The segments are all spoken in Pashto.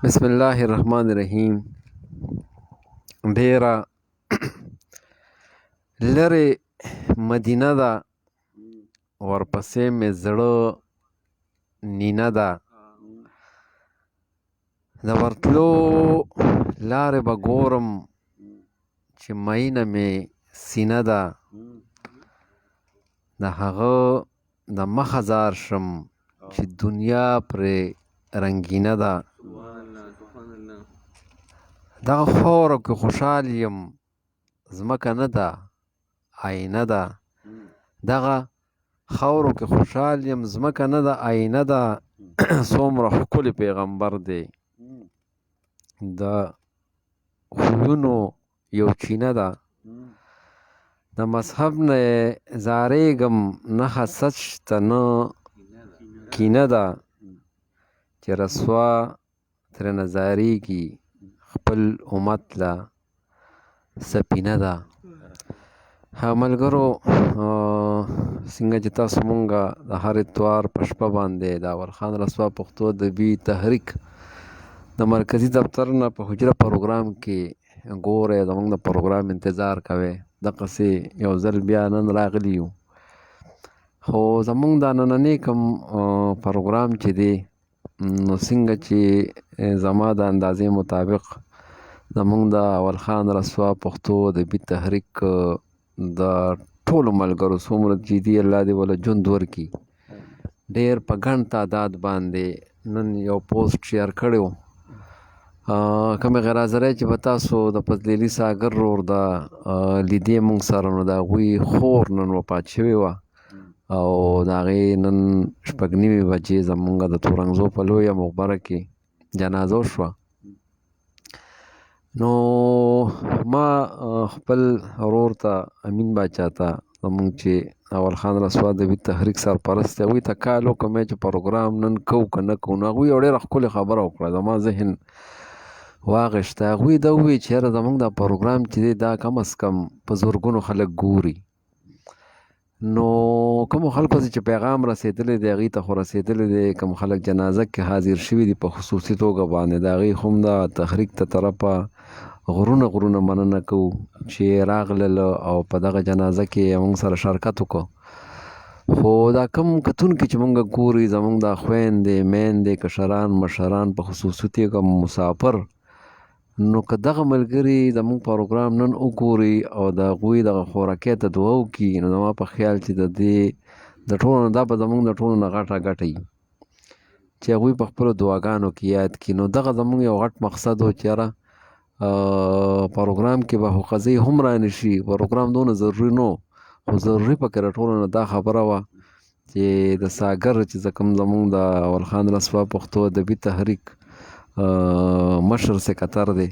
بسم الله الرحمن الرحیم. ډیره لرې مدینه ده، ورپسې مې زړه نینه ده. د ورتلو لارې به ګورم چې مینه مې سینه ده. د هغه د مخه ځار شم چې دنیا پرې رنګینه ده. دغه خاوره کې خوشحال یم، ځمکه نه ده آینه ده. دغه خاورو کې خوشحال یم، ځمکه نه ده آینه ده. څومره ښکلی پیغمبر دی، د خویونو یو چینه ده. د مذهب نه زارېږم، نه حسد شته نه کینه ده. چې رسوا ترېنه زارېږي، خپل امت له سپینه ده. ملګرو، څنګه چې تاسو مونږه د هر اتوار په شپه باندې د اولخان رسوا پښتو ادبي تحریک د مرکزي دفتر نه په حجره پروګرام کې ګورئ، زموږ د پروګرام انتظار کوئ. دقسې یو ځل بیا نن راغلي یو، خو زموږ دا نننی کوم پروګرام چې دی، نو څنګه چې زما د اندازې مطابق زموږ د اولخان رسوا پښتو ادبي تحریک د ټولو ملګرو څومره چې دي، الله دې وله ژوند ورکړي، ډېر په ګڼ تعداد باندې نن یو پوسټ شیر کړی و. کومې غیر حاضرۍ چې به تاسو د فضلي ساګر رور د لیدې مونږ سره، نو د هغوی خور نن وفات شوې وه، او د هغې نن 6:30 بجې زمونږ د تورنګزو په لویه مقبره کې جنازه وشوه. نو ما خپل ورور ته، امین باچا ته، زمونږ چې اولخان رسوا ادبي تحریک سرپرست دی، هغوی ته کال وکړم چې پروګرام نن کوو که نه کوو. نو هغوی یو ډېره ښکلې خبره وکړه، زما ذهن واغېشته. هغوی دا ووایي چې یاره زموږ دا پروګرام چې دی دا کم از کم په زرګونو خلک ګوري. نو کومو خلکو ته چې پیغام رسېدلی دی، هغوی ته خو رسېدلی دی. کوم خلک جنازه کې حاضر شوي دي په خصوصي توګه باندې، د هغوی خو هم د تحریک ته طرفه غرونه مننه کوو چې راغلل او په دغه جنازه کې موږ سره شرکت وکړو. خو دا کم کتونکي چې موږ ګوري، زموږ دا خویندې میندې کشران مشران په خصوصي توګه مسافر، نو که دغه ملګري زموږ پروګرام نن وګوري او د هغوی دغه خوراکۍ ته دعا وکړي، نو زما په خیال چې د دې د ټولو نه دا به زموږ د ټولو نه غټه ګټه وي چې هغوی په خپلو دعاګانو کې یاد کړي. نو دغه زموږ یو غټ مقصد و چې یاره پروګرام کې به قضیې هم رانشي. پروګرام دونه ضروري نه و، خو ضروري پکې د ټولو نه دا خبره وه چې د ساګر چې کوم زموږ د اولخان رسوا پښتو ادبي تحریک مشر سکتر دی،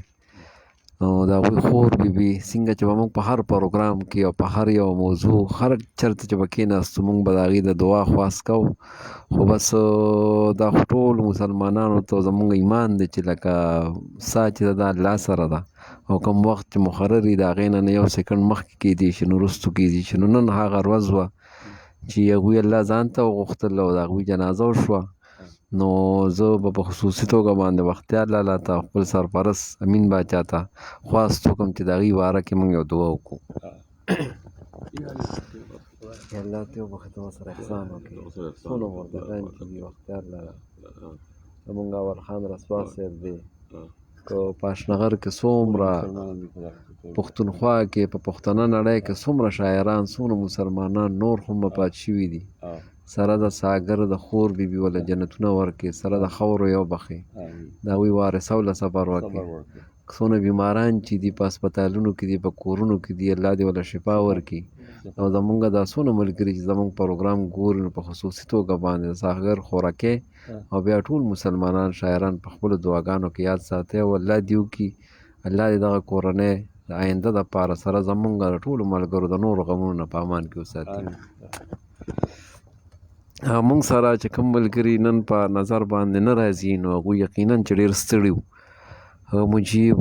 نو د هغوی خور بیبي څنګه چې به موږ په هر پروګرام کې او په هر یو موضوع هر چېرته چې به کېناستو، موږ به د هغې د دعا خواست کوو. خو بس دا خو ټول مسلمانانو ته زموږ ایمان دی چې لکه ساه چې ده د الله سره ده، او کوم وخت چې مقرر وي د هغې نه یو سکنډ مخکې کیدی شي، نو وروستو کیدی شي. نو نن هغه ورځ وه چې هغوی الله ځان ته وغوښتل او د هغوی جنازه وشوه. نو زه به په خصوصي توګه باندې بختیار لالا ته، خپل سرپرست امین باچا ته خواست وکړم چې د هغې باره کې موږ یو دعا وکړو. الله ته وبخښي، ته ورسره احسان وکړي. څونه مردګان چې دي، بختیار لالا زموږ اولخان رسوا صاحب دی، که په اشنغر کې څومره، پښتونخوا کې په پښتنه نړۍ کې څومره شاعران، څومره مسلمانان نور هم وفات شوي دي، سره د ساګر د خور بیبي وله جنتونه ورکړي، سره د خاورو یو بخښي، د هغوی وارثو له صبر وکړي. څونه بیماران چې دي په هسپتالونو کې دي، په کورونو کې دي، الله دې وله شفا ورکړي. او زمونږ دا څونه ملګري چې زمونږ پروګرام ګوري، نو په خصوصي توګه باندې د ساګر خوراکۍ او بیا ټول مسلمانان شاعران په خپلو دعاګانو کې یاد ساتئ، او الله دې وکړي الله دې دغه کورنۍ د آینده دپاره سره زمونږ د ټولو ملګرو د نورو غمونو نه په امان کې وساتي. مونږ سره چې کوم ملګري نن په نظر باندې نه راځي، نو هغوی یقینا چې ډېر ستړي وو. مجیب،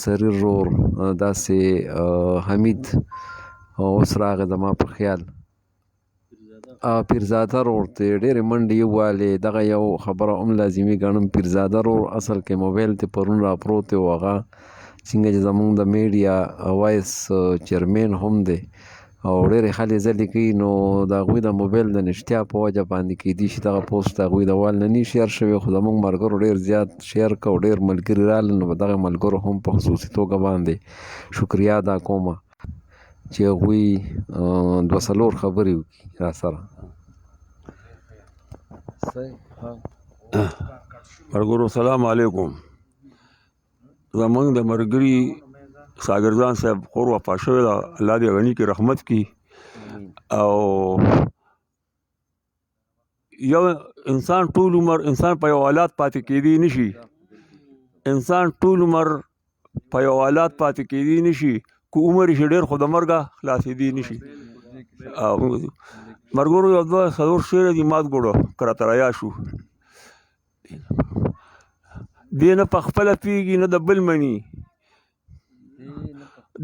سریر رور، داسې حمید اوس راغی زما په خیال، پیرزاده رور ته ډېرې منډې ووالې. دغه یو خبره هم لازمي ګڼم، پیرزاده رور اصل کې موبایل ته پرون راپروت و، هغه څنګه چې زمونږ د میډیا وایس چیرمین هم دی او ډېرې هلې ځلې کوي، نو د هغوی د موبایل د نشتیا په وجه باندې کیدای شي دغه پوسټ د هغوی د وال نه نی شیر شوی، خو زمونږ ملګرو ډېر زیات شیر کړ او ډېر ملګري راغلل. نو دغه ملګرو هم په خصوصي توګه باندې شکریا ادا کومه چې هغوی 2-4 خبرې وکړي را سره. ملګرو سلام علیکم. زمونږ د ملګري ساګرزان صاحب خور وفات شوی ده، الله دې غني کې رحمت کړي. او یو انسان ټول عمر انسان په یو حالات پاتې کېدی نشي، انسان ټول عمر په یو حالات پاتې کېدی نشي، کو عمر یې ډېر خو د مرګه خلاصېدی نشي. ملګرو یو 2-3 شعر دي مات ګوړو کراته رایا شو. دې نه په خپله پیږي نه د بل مني،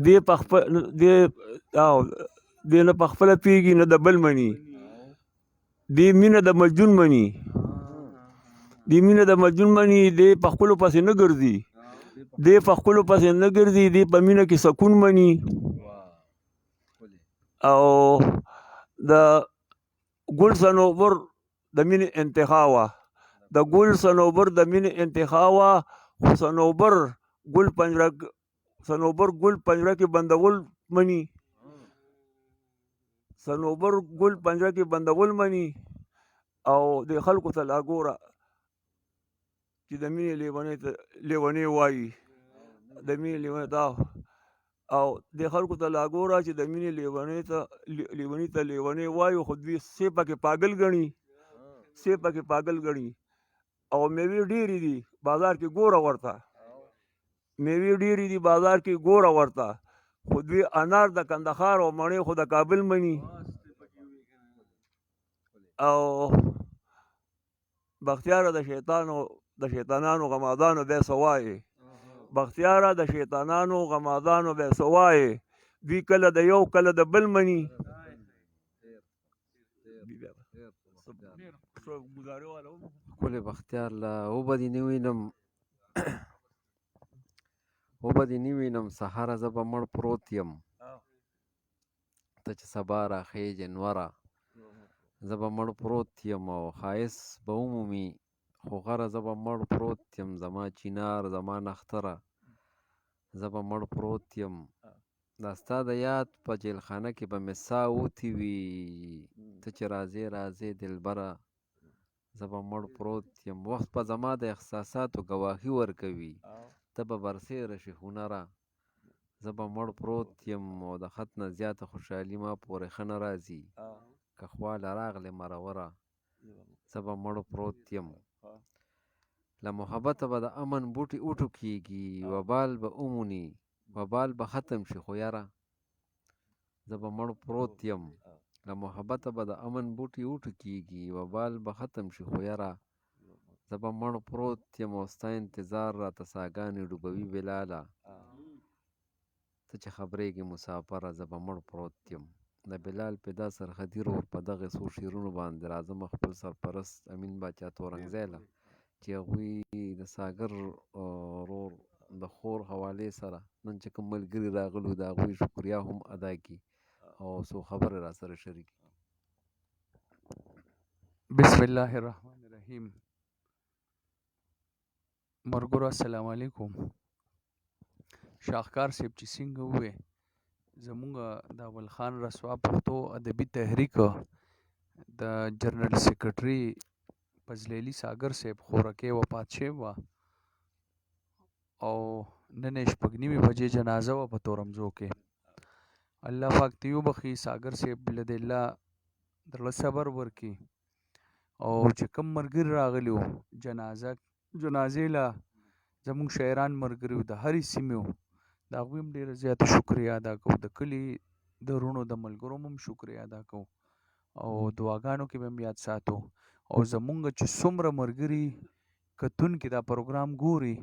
دې نه په خپله پیږي نه د بل مني، دې مینه د مجنون مني، دې مینه د مجنون مني، دې په خپلو پسې نه ګرځي، دې په خپلو پسې نه ګرځي، دې په مینه کې سکون مني. او د ګل صنوبر د مینې انتها وه، د ګل صنوبر د مینې انتها وه، خو صنوبر ګل پنجره کې بندول مني، صنوبر ګل پنجره کې بندول مني. او د خلکو ته لا ګوره چې د مینې لیونی وایي، د مینې لیونی دا، او د خلکو ته لا ګوره چې د مینې لیونی ته لیونی وایي، خو دوی سې پکې پاگل ګڼي، سې پکې پاگل ګڼي. او میوې ډېرې دي بازار کې ګوره ورته، میوې ډېرې دي بازار کې ګوره ورته، خو دوی انار د کندهار او مڼې خو د کابل مني. او بختیاره د شیطانانو غمادانو بیا څه وایې، بختیاره د شیطانانو غمادانو بیا څه وایې، دوی کله د یو کله د بل مني. ښکلی بختیار له وبه دې نه وینم سهاره زه به مړ پروت یم، ته چې سبا راخیږې نوره، زه به مړ پروت یم او ښایست به ومومي، خو غره زه به مړ پروت یم، زما چینار زما نختره، زه به مړ پروت یم. دا ستا د یاد په جیلخانه کې به مې ساه اوتې وي، ته چې راځې راځې دلبره، زه به مړ پروت یم. وخت به زما د احساساتو ګواهي ورکوي، ته به برسېره شي هنره، زه به مړ پروت یم. او د خط نه زیاته خوشحالي ما پورې ښه نه راځي، که خواله راغلې مروره، زه به مړ پروت یم. له محبته به د امن بوټي وټوکېږي، وبال به وموني، وبال به ختم شي خو یاره، زه به مړ پروت یم. له محبته به د امن بوټي وټوکېږي، وبال به ختم شي خو یاره، زه به مړ پروت یم. او ستا انتظار راته ساګانې ډوبوي بلاله، ته چې خبرېږې مسافره، زه به مړ پروت یم. د بلال پیدا سرحدي رور په دغې څو شعرونو باندې راځم خپل سرپرست امین باچا تورنګزی له، چې هغوی د ساګر رور د خور حوالې سره نن چې کوم ملګري راغلو د هغوی شکریا هم ادا کړي او څو خبرې را سره شریک. بسم الله الرحمن الرحیم. ملګرو السلام علیکم. شاهکار صاحب چې څنګه ووې زمونږ د اول خان رسوا پښتو ادبي تحریک د جنرال سیکرټري فضل ساګر صاحب خورکې وفات شوی وه او نن یې 9:30 بجې جنازه وه په تورمزو کې. الله پاک ته وبخي، ساګر صاحب له دې الله د زړه صبر ورکړي. او چې کوم ملګري راغلي وو جنازې له زمونږ شاعران ملګري وو د هرې سیمې وو، د هغوی هم ډېره زیاته شکریه ادا کوو، د کلي د وروڼو د ملګرو هم شکریه ادا کوو او دعاګانو کې به هم یاد ساتو. او زمونږ چې څومره ملګري کتونکي دا پروګرام ګوري،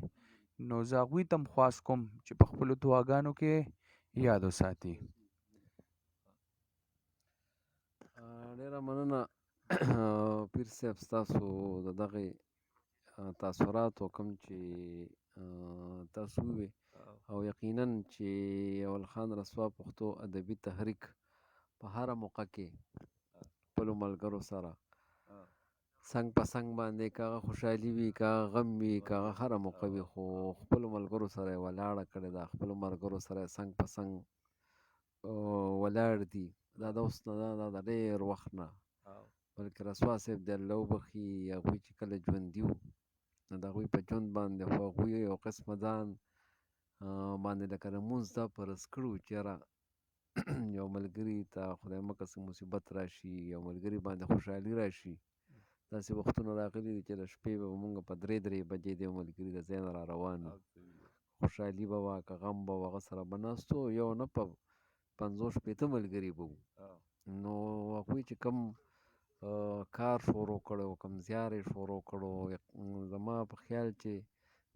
نو زه هغوی ته هم خواست کوم چې په خپلو دعاګانو کې یاد وساتي. ډېره مننه پیر صاحب ستاسو د دغې تاثراتو کوم چې تاسو ووې او یقینا چې اول خان رسوا پښتو ادبي تحریک په هره موقع کې خپلو ملګرو سره څنګ په څنګ باندې که هغه خوشحالي وي که هغه غم وي که هغه هره موقع وي خو خپلو ملګرو سره یې ولاړه کړې ده خپلو ملګرو سره یې څنګ په څنګ ولاړ دي دا د اوس نه ده دا د ډېر وخت نه بلکې رسوا صاحب د الله وبخي هغوی چې کله ژوندي وو نو د هغوی په ژوند باندې خو هغوی یو قسمه ځان باندې لکه لمونځ دا فرض کړو چې یاره یو ملګري ته خدای مکړه څه مصیبت راشي یو ملګري باندې خوشحالي راشي داسې وختونه راغلي دي چې د شپې به مونږ په 3 بجې د یو ملګري د ځای نه را روان وو خوشحالي به وه که غم به و هغه سره به ناست وو یو نه په 50-60 ملګري به وو نو هغوی چې کوم کار شروع کړی و کوم زیار یې شروع کړو زما په خیال چې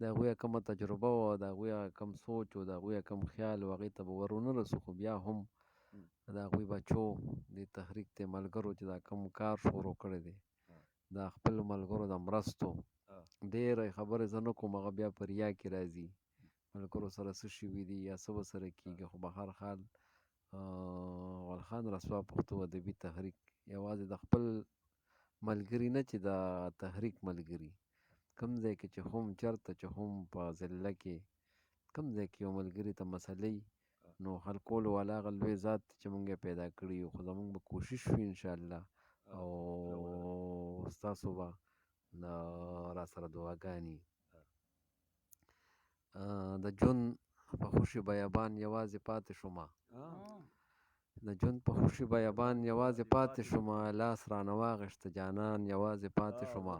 د هغوی کومه تجربه وه د هغوی کوم سوچ و د هغوی کوم خیال و هغې ته به ور ونه رسو خو بیا هم د هغوی بچو د تحریک د ملګرو چې دا کوم کار شروع کړی دی د خپل ملګرو د مرستو ډېرې خبرې زه نه کوم هغه بیا په ریا کې راځي ملګرو سره څه شوي دي یا څه به سره کېږي خو به هر حال اول خان رسوا پښتو ادبي تحریک یوازې د خپل ملګري نه چې د تحریک ملګري کوم ځای کې چې هم چېرته چې هم په ضلع کې کوم ځای کې یو ملګري ته مسئله نو حل کولو والا هغه لوی ذات دی چې موږ یې پیدا کړي یو خو زموږ به کوشش وي انشاءالله او ستاسو به را سره دعاګانې د ژوند په خوشي بیابان یوازې پاتې شومه د ژوند په خوشي بیابان یوازې پاتې شومه لاس رانه واغېسته جانان یوازې پاتې شومه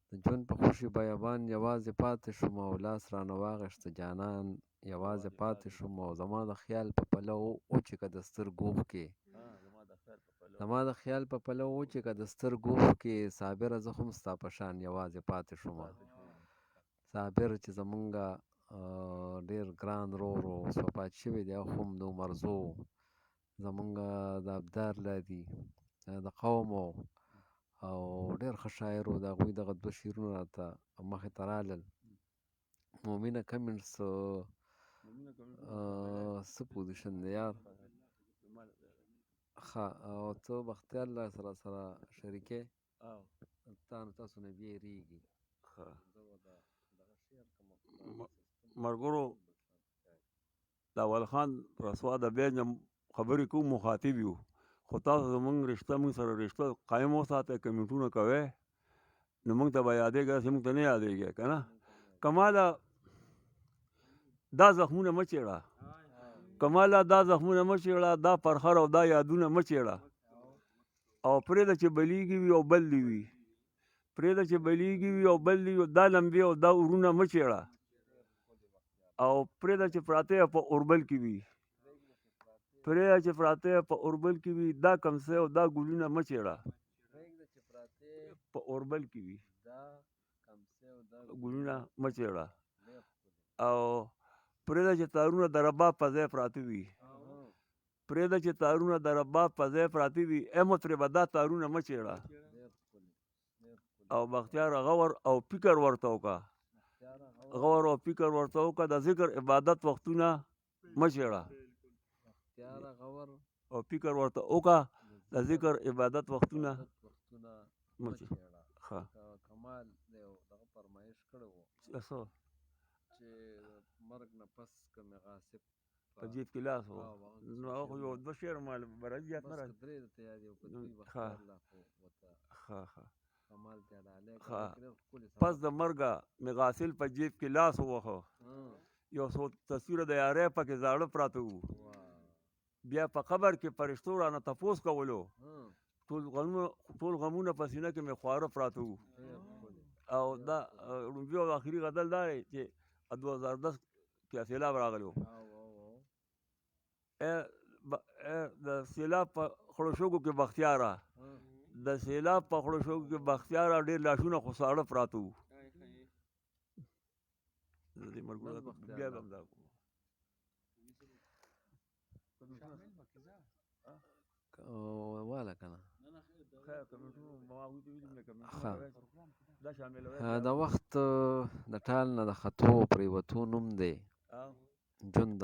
د ژوند په خوشي بیابان یوازې پاتې شومه او لاس رانه واغېسته جانان یوازې پاتې شومه او زما د خیال په پلو و چې که د سترګو اوښکې زما د خیال په پلو و چې که د سترګو اوښکې صابره زه هم ستا په شان یوازې پاتې شومه صابر چې زمونږ ډېر ګران ورور و اوس وفات شوی دی هغه هم د عمر زو زمونږ د ابدار لادي د قوم او ډېر ښه شاعر و د هغوی دغه 2 شعرونه راته مخې ته رالل مومنه کمنټس څه پوزیشن دی یار ښه او ته بختیار الله سره شریکې تاسو نه بیریږي ملګرو د اول خان رسوا د بیا خبرې کوم مخاطب یو خو تاسو زموږ رشته موږ سره رشته قایم وساتئ کمنټونه کوئ نو موږ ته به یادېږي داسې موږ ته نه یادېږي که نه کماله دا زخمونه مه چېړه کماله دا زخمونه مه چېړه دا پرخر او دا یادونه مه چېړه او پرېږده چې بلیږي وي او بل دي وي پرېږده چې بلیږي وي او بل دي وي دا لمبې او دا ورونه مه چېړه او پرېږده چې پراته په اوربل کې وي پرېږده چې پراته په اوربل کې وي دا کمڅۍ او دا ګلونه مه چېړه په اوربل کې وي ګلونه مه چېړه او پرېږده چې تارونه د رباب په ځای پراته وي پرېږده چې تارونه د رباب په ځای پراته وي ای مطربه دا تارونه مه چېړه او بختیار غور او فکر ورته وکړه غور او فکر ورته وکړه د ذکر عبادت وختونه مه چېړه او فکر ورته وکړه د ذکر عبادت وختونه مه چېړه ښه کمال یو دغه فرمایش کړی و څه چې مرګ نه پس که مې غاصب په جیب کې لاس و نو هغه یو 2 شعر مال برابر زیات نه راځي درې درته یاد یو کتوی ښه بختیار الله خو ورته ښه کمال ته ډالۍ ښه پس د مرګه مې غاسل په جیب کې لاس ووهه یو څو تصویره د یارۍ پکې زاړه پراته وو بیا په قبر کې فرشتو رانه تپوس کولو ټول غمونه په سینه کې مې خواره پراته وو او دا لومبي او آخري غزل دا دی چې 2010 کې سیلاب راغلی و د سیلاب په خړو شوکو کې بختیاره د سیلاب په خړو شوکو کې بختیاره ډېر لاشونه خو ساړه پراته وو د دې ملګرو بیا به همدا کوم واله که نه خیر کمنټونو ما هغوی ته ویلي مې کمنټونه ښه. کوئ دا شاملوئ د وخت د ټال نه د ختو پرېوتو نوم دی جون د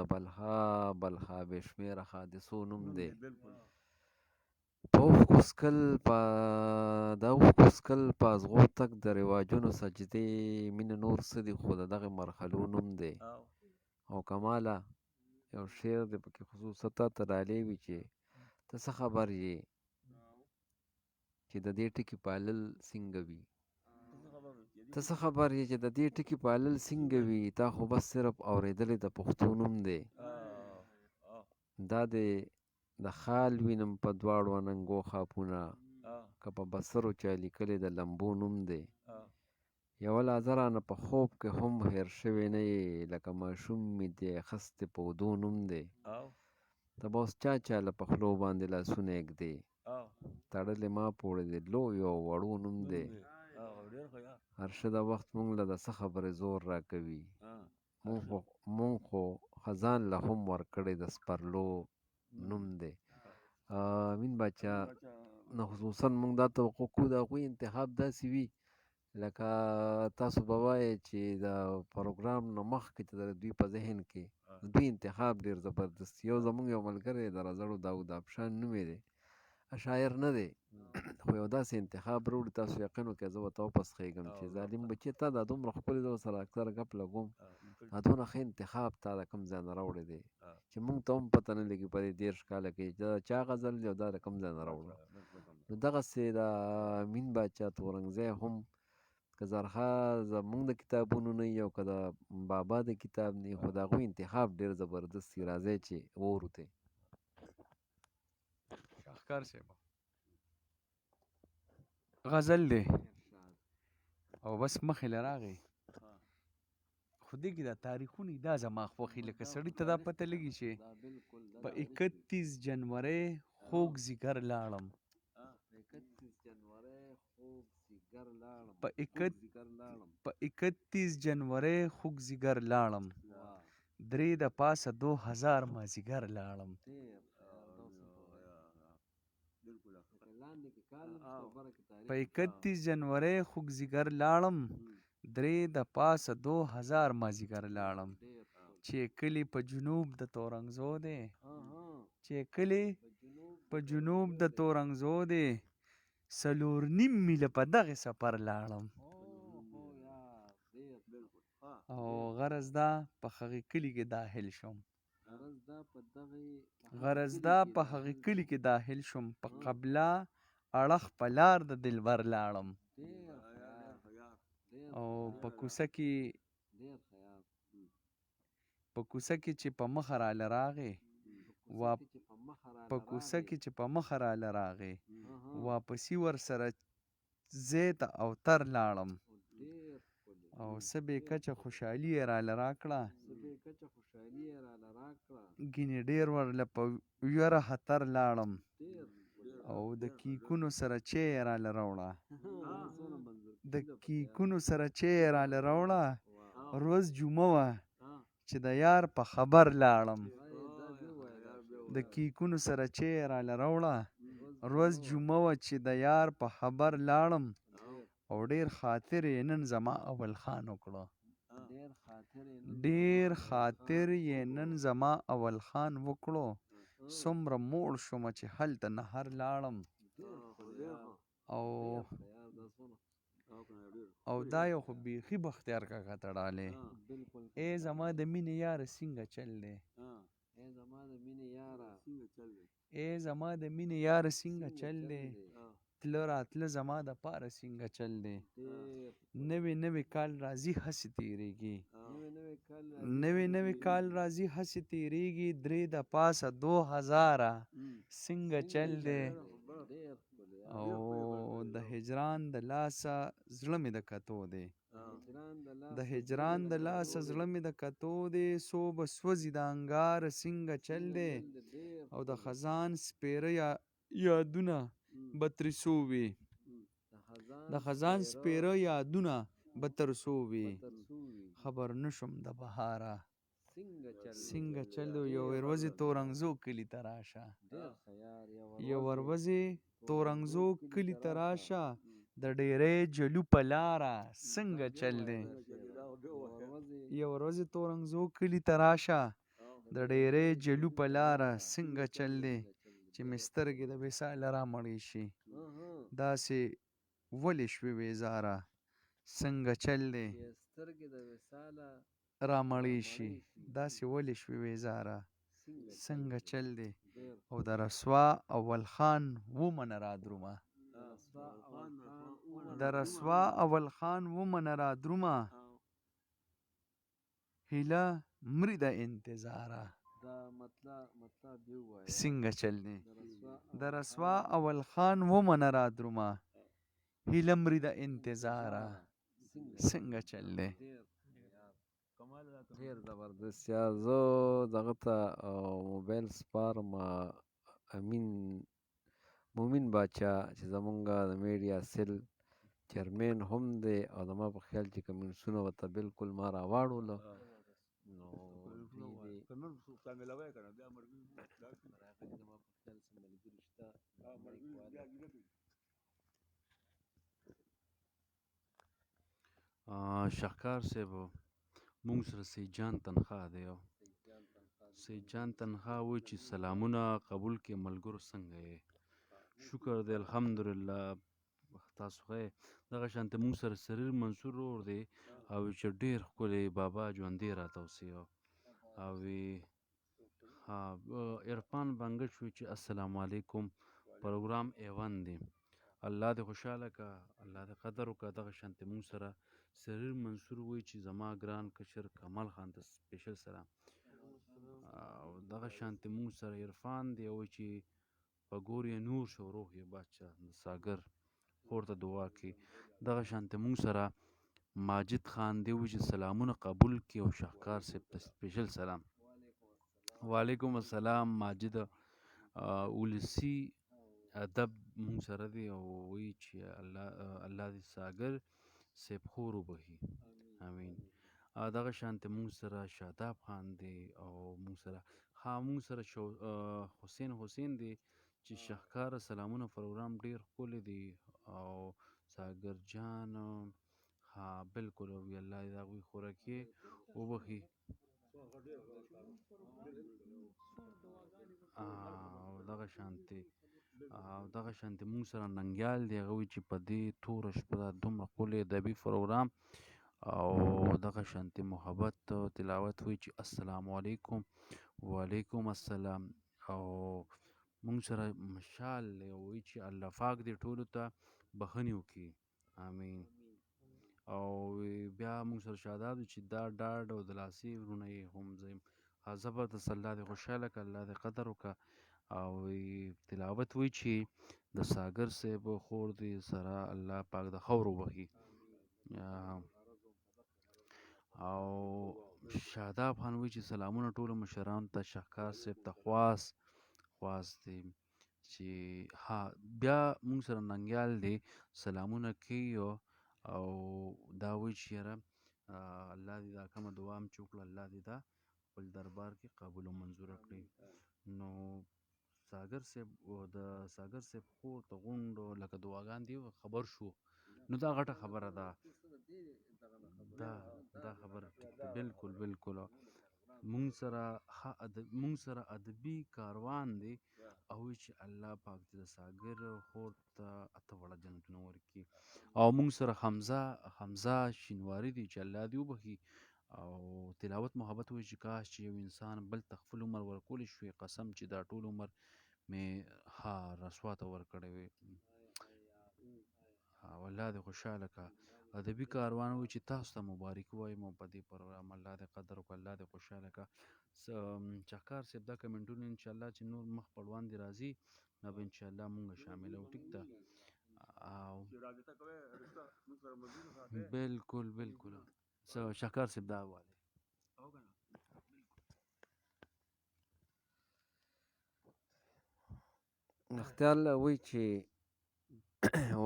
بلخا بې شمېره حادثو نوم دی د اوښکو څکل په ازغو تګ د رواجونو سجدې مینه نور څه دي خو د دغې مرحلو نوم دی او کماله یو شعر دی پکې خصوصا تا ته ډالۍ وي چې ته څه خبر یې چې د دې ټکي پالل څنګه وي ته څه خبر یې چې د دې ټکي پالل څنګه وي تا خو بس صرف اورېدلې د پښتو نوم دی دا دی د خال وینم په دواړو اننګو خاپونه که په بسرو چا لیکلې د لمبو نوم دی یوه لحظه رانه په خوب کې هم هېر شوی نه یې لکه ماشوم مې دی اخیستی په اودو نوم دی ته به اوس چا له پخلو باندې لاسونه ږدې تړلې ما پوړې د لویو او وړو نوم دی هر شه د وخت مونږ له د څه خبرې زور راکوي مونږ خو خزان له هم ورکړی د سپرلو نوم دی امین باچا نه خصوصا مونږ دا توقع کوو د هغوی انتخاب داسې وي لکه تاسو به وایئ چې د پروګرام نه مخکې چې د دوی په ذهن کې د دوی انتخاب ډېر زبردست یو زمونږ یو ملګری د رزړو داود افشان نوم یې دی شاعر نه دی خو یو داسې انتخاب راوړي تاسو یقین وکړئ زه ورته وپسخېږم چې ظالم بچې تا دا دومره ښکلې زه ورسره اکثره ګپ لګوم دا دونه ښه انتخاب تا د کوم ځای نه راوړی دی چې مونږ ته هم پته نه لګي په دې 30 کاله کې دا د چا غزل دی او دا د کوم ځای نه راوړو نو دغسې د امین باچا تورنګزی هم که زرخه زمونږ د کتابونو نه وي او که د بابا د کتاب نه وي خو د هغوی انتخاب ډېر زبردست وي راځئ چې واورو ته شاهکار صاحب غزل دی او بس مخې له راغی خو دې کې دا تاریخونه دا زما خوښي لکه سړي ته دا پته لګي چې په 31 جنورۍ خوږ ځیګر لاړم په 31 جنورۍ خوږ ځیګر لاړم 3 د پاسه 2000 مازدیګر لاړم په 31 جنورۍ خوږ ځیګر لاړم 3 د پاسه 2000 مازدیګر لاړم چې کلی په جنوب د تورنګزو دی څلور نیم میله په دغې سفر لاړم او غرض دا په هغې کلي کې داخل شوم په قبله اړخ په لار د دلبر لاړم او په کوڅه کې چې په مخه راله راغې واپسې ورسره ځای ته اوتر لاړم او څه بې کچه خوشحالي یې راله راکړه ګینې ډېر ورله په ویره خطر لاړم او د کیکونو سره چای یې راله راوړه روز جمعه وه چې د یار په خبر لاړم او ډېر خاطر یې نن زما اول خان وکړو څومره موړ شومه چې هلته نهر لاړم او دا یو خو بیخي بختیار کاکا ته ډالۍ ای زما د مینې یاره څنګه چل دی تله راتله زما د پاره څنګه چل دی نوی کال راځي هسې تیریږي 3 د پاسه 2000 څنګه چل دی او د هجران د لاسه زړه مې د کتو دی سو به سوځي د انګار څنګه چل دی او د خزان سپېره یادونه به تر څو وي خبر نه شوم د بهاره څنګه چل دی یو ورځې تورنګزو کلي ته راشه یو ورځې تورنګزو کلي ته راشه د ډېرې جلو په لاره څنګه چل دی یو ورځې تورنګزو کلي ته راشه د ډېرې جلو په لاره څنګه چل دی چې مې سترګې د وصاله رامړې شي داسې ولې شوې وېزاره څنګه چل دی رامړې شي داسې ولې شوې وېزاره څنګه چل دی او د رسوا اول خان ومنه را درومه د رسوا اول خان ومنه را درومه هیله مري د انتظاره څنګه چل دی د رسوا اول خان ومنه را درومه هیله مري د انتظاره څنګه چل دی ډېر زبردست یار زه دغه ته موبایل سپارم مومن باچا چې زمونږ د میډیا سیل چیرمین هم دی او زما په خیال چې کمنټسونه ورته بالکل ما راواړوله نو شاهکار صاحب مونږ سره سید جان تنخوا دی سید جان تنخوا وایي چې سلامونه قبول کې ملګرو څنګه یې شکر دی الحمدلله تاسو ښه یې دغه شانته مونږ سره سریر منصور ورور دی او چې ډېر ښکلی بابا ژوندی راته اوسېږه او عرفان بنګش وایي چې السلام علیکم پروګرام ایوان دی الله دې خوشحاله که الله دې قدر وکړه دغه شانته مونږ سره سریر منصور وایي چې زما ګران کشر کمال خان ته سپیشل سلام او دغه شانته مونږ سره عرفان دی وایي چې په ګور یې نور شو روح یې بادشاه د ساګر خور ته دعا کوي دغه شانته مونږ سره ماجد خان دی وایي چې سلامونه قبول کړي او شاهکار صاحب ته سپیشل سلام وعلیکم السلام ماجد ولسی ادب مونږ سره دی او وایي چې الله دې ساګر صاحب خور وبخي امین دغه شانته مونږ سره شاداب خان دی او مونږ سره مونږ سره حسین دی چې شاهکار سلامونه پروګرام ډیر ښکلی دی او ساګر جان بالکل او الله دې هغوی خوراکي وبخي او دغه شانتې مونږ سره ننګیال دی هغه وایي چې په دې توره شپه دا دومره ښکلی ادبي پروګرام او دغه شانتې محبت تلاوت وایي چې السلام علیکم وعلیکم السلام او مونږ سره مشال دی او وایي چې الله پاک دې ټولو ته بښنې وکړي امین او بیا مونږ سره شاداب دی چې دا ډاډ او د لاسي ورونه یې هم زه زبردست الله دې خوشحاله کړه الله دې قدر وکړه او تلاوت وایي چې د ساګر صاحب خور دې سره الله پاک د خور وبخي او شاداب خان وایي چې سلامونه ټولو مشرانو ته شاهکار صاحب ته خواست دی چې بیا مونږ سره ننګیال دی سلامونه کوي او دا وایي چې یاره الله دې دا کومه دعا هم چې وکړه الله دې دا خپل دربار کې قبول او منظوره کړي نو ساګر صاحب خور ته غونډو لکه دعاګان دی خبر شو نو دا غټه خبره ده دا خبره بالکل مونږ سره ادبي کاروان دی او چې الله پاک دې ساګر خور ته اته وړه جنتونه ورکړي او مونږ سره حمزه شینواري دی چې الله دې وبخي او تلاوت محبت وایي چې کاش چې یو انسان بل ته خپل عمر ورکولی شوی قسم چې دا ټول عمر مې رسوا ته ورکړی وی او الله دې خوشحاله که ادبي کاروان وایي چې تاسو ته مبارک وایم په دې پروګرام الله دې قدر وکړه الله دې خوشحاله که شاهکار صاحب دا کمنټونه انشاءالله چې نور مخ په وړاندې راځي نو به انشاءالله مونږ شاملو ټیک ده او بالکل شاهکار صاحب دا والی اختیار وایي چې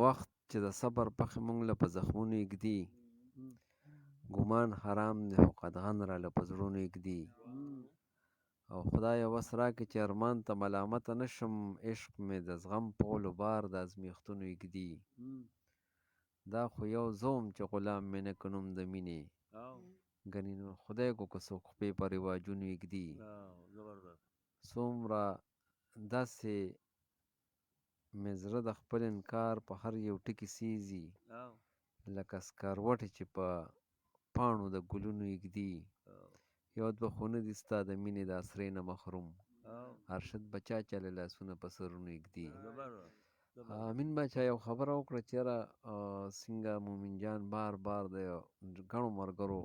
وخت چې د صبر پخې مونږ له په زخمونو ږدي ګمان حرام دی خو قدغن راله په زړونو ږدي او خدایه وس راکړي چې ارمان ته ملامته نشم عشق مې د زغم په غولو بار د ازمیښتونو ږدي دا خو یو زوم چې غلام مې نه کنوم د مینې ګنې نو خدای کو که څوک خپې په رواجونو ږدي څومره داسې مې زړه د خپل انکار په هر یو ټکي سیزي لکه سکروټې چې په پاڼو د ګلونو ږدي یو دوه خو نه دي ستا د مینې د اسرې نه محروم ارشد بچا چاله لاسونه په سرونو ږدي امین باچا یو خبره وکړه چې یاره څنګه مومن جان بار بار د ګڼو ملګرو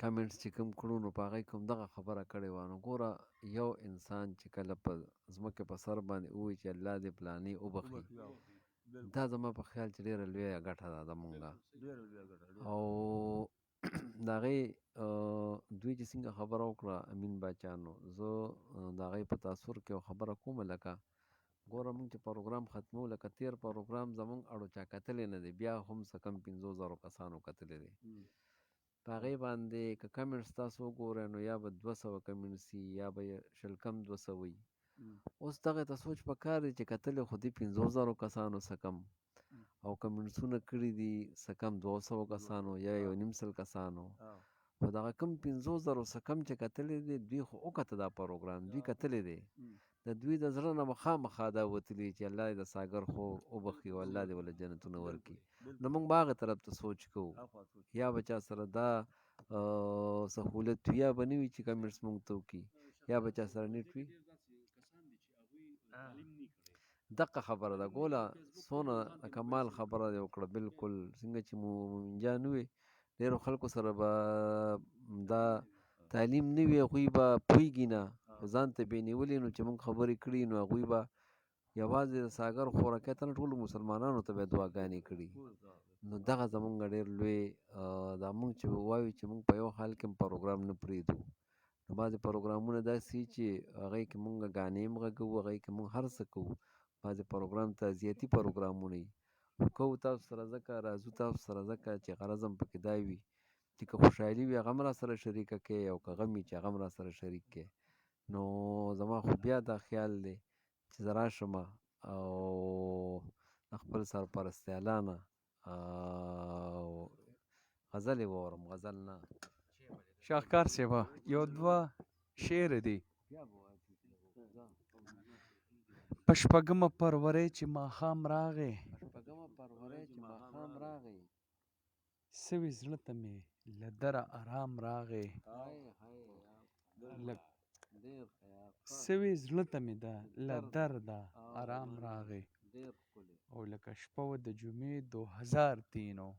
کمنټس چې کوم کړو نو په هغې کوم دغه خبره کړې وه نو ګوره یو انسان چې کله په ځمکې په سر باندې ووایي چې الله دې پلانې وبخي دا زما په خیال چې ډېره لویه ګټه ده زمونږه او د هغې دوی چې څنګه خبره وکړه امین باچا نو زه د هغې په تاثر کې یو خبره کومه لکه ګوره مونږ چې پروګرام ختمو لکه تېر پروګرام زمونږ اړو چا کتلی نه دی بیا هم څه کم 500,000 کسانو کتلی دی په هغې باندې که کمنټس تاسو وګورئ نو یا به 200 کمنټس وي یا به یې شل کم 200 وي اوس دغې ته سوچ پکار دی چې کتلی خو دې 500,000 کسانو څه کم او کمنټسونه کړي دي څه کم 200 کسانو یا 1.5 کسانو خو دغه کم 500,000 څه کم چې کتلی دی دوی خو وکته دا پروګرام دوی کتلی دی د دوی د زړه نه مخامخا دا وتلي چې الله دې د ساګر خو وبخي او الله دې ولې جنتونه ورکړي نو موږ به هغې طرف ته سوچ کوو یا به چا سره دا سهولت وي یا به نه وي چې کمنټس موږ ته وکړي یا به چا سره نیټ وي دقه خبره ده ګوله څونه د کمال خبره دې وکړه بلکل څنګه چې مومن جان ووی ډېرو خلکو سره به دا تعلیم نه وي هغوی به پوهېږي نه خو ځان ته بې نیولي نو چې موږ خبرې کړي نو هغوی به یوازې د ساګر خوراکۍ ته نه ټولو مسلمانانو ته به یې دعاګانې کړي نو دغه زمونږ ډېر لوی دا موږ چې وایو چې موږ په یو حال کې هم پروګرام نه پرېږدو نو بعضې پروګرامونه داسې وي چې هغې کې موږ ګانې هم غږوو هغې کې موږ هر څه کوو بعضې پروګرام تعزیتي پروګرامونه وي خو کوو تاسو سره ځکه راځو تاسو سره ځکه چې غرض هم پکې دا وي چې که خوشحالي وي هغه هم را سره شریکه کوې او که غم وي چې هغه هم را سره شریک کوې نو زما خو بیا دا خیال دی چې زه راشم او د خپل سرپرستیالانه غزلې واورم غزل نه شاهکار صاحبه یو دوه شعر دي په شپږمه پرورې چې ماښام راغی سوي زړه ته مې له دره آرام راغی سوي زړه ته مې ده له درده آرام راغی او لکه شپه وه د جمعې 2003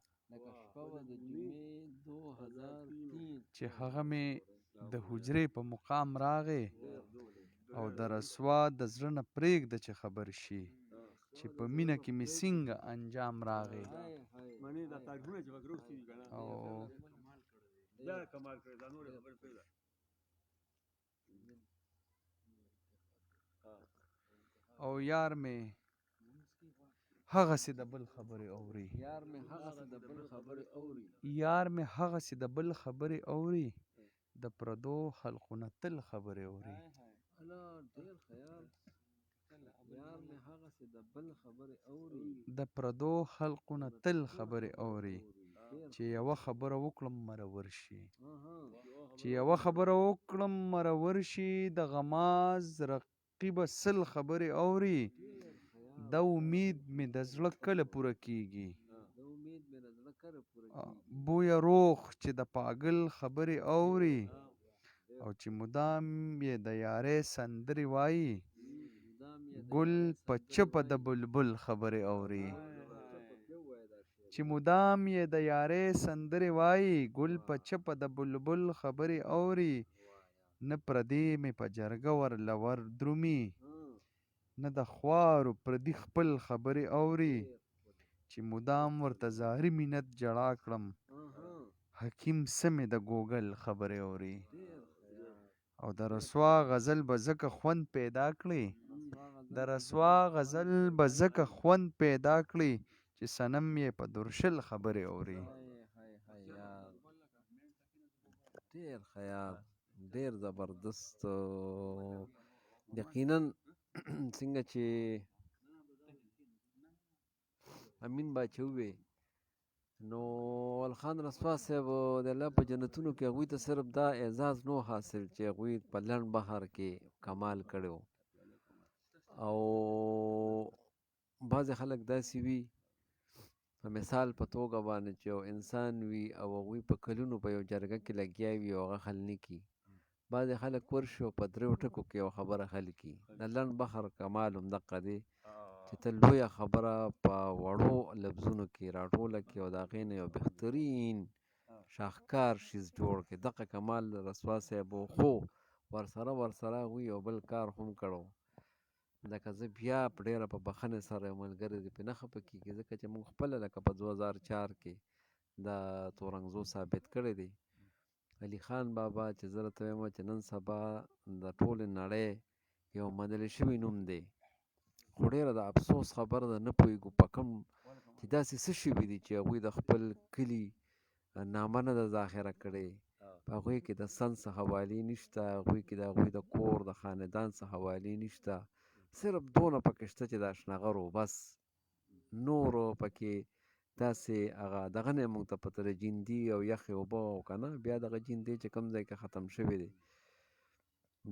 چې هغه مې د حجرې په مقام راغی او د رسوا د زړه نه پرېږده چې خبر شي چې په مینه کې مې څنګه انجام راغی او یار مې هغسې د بل خبرې اوري د پردو خلقو نه تل خبرې اوري د پردو خلقو نه تل خبرې اوري چې یوه خبره وکړم مرور شي د غماز رقیبه سل خبرې اوري دا امید مې د زړه کله پوره کیږي بویه روغ چې د پاگل خبرې اوري او چې مدام یې د یارۍ سندرې وایي ګل په چپه د بلبل خبرې اوري نه پردې مې په جرګه ورله ور درومي نه د خوارو پردي خپل خبرې اوري چې مدام ورته زاري منت جړا کړم حکیم سمې د ګوګل خبرې اوري او د رسوا غزل به ځکه خوند پیدا کړي چې صنم یې په درشل خبرې اوري. ډیر خیال ډیر زبردست. یقینا څنګه چې امین باچا ووی نو ولخان رسوا صاحب د الله په جنتونو کې هغوی ته صرف دا اعزاز نو حاصل چې هغوی په لنډ بهر کې کمال کړی او بعضې خلک داسې وي په مثال په توګه باندې چې یو انسان وي او هغوی په کلونو په یو جرګه کې لګیا وي او هغه حل نه کي. بعضې خلک ورشي او په دریو ټکو کې یو خبره حل کي. د لنډ بهر کمال همدقه دی چې ته لویه خبره په وړو لفظونو کې راټوله کړې او د هغې نه یو بهترین شاهکار شیز جوړ کړې. دغه کمال رسوا صاحب و، خو ورسره هغوی یو بل کار هم کړی. لکه زه بیا په ډېره په بښنې سره یو ملګری دی پرې نه خفه کېږي ځکه چې موږ خپله لکه په 2004 کې دا تورنګزو ثابت کړی دی. علي خان بابا چې زه راته وایم چې نن سبا د ټولې نړۍ یو منلی شوی نوم دی، خو ډېره د افسوس خبره ده نه پوهېږو په کوم چې داسې څه شوي دي چې هغوی د خپل کلي نامه نه ده ذخیره کړې، په هغوی کې د سند څه حوالې نشته، هغوی کې د هغوی د کور د خاندان څه حوالې نشته، صرف دونه پکې شته چې د اشنغر و بس، نورو پکې داسې هغه دغه نه یې موږ ته پته ده جیندي او یخې اوبه او که نه بیا دغه جیندی چې کوم ځای کې ختم شوی دی.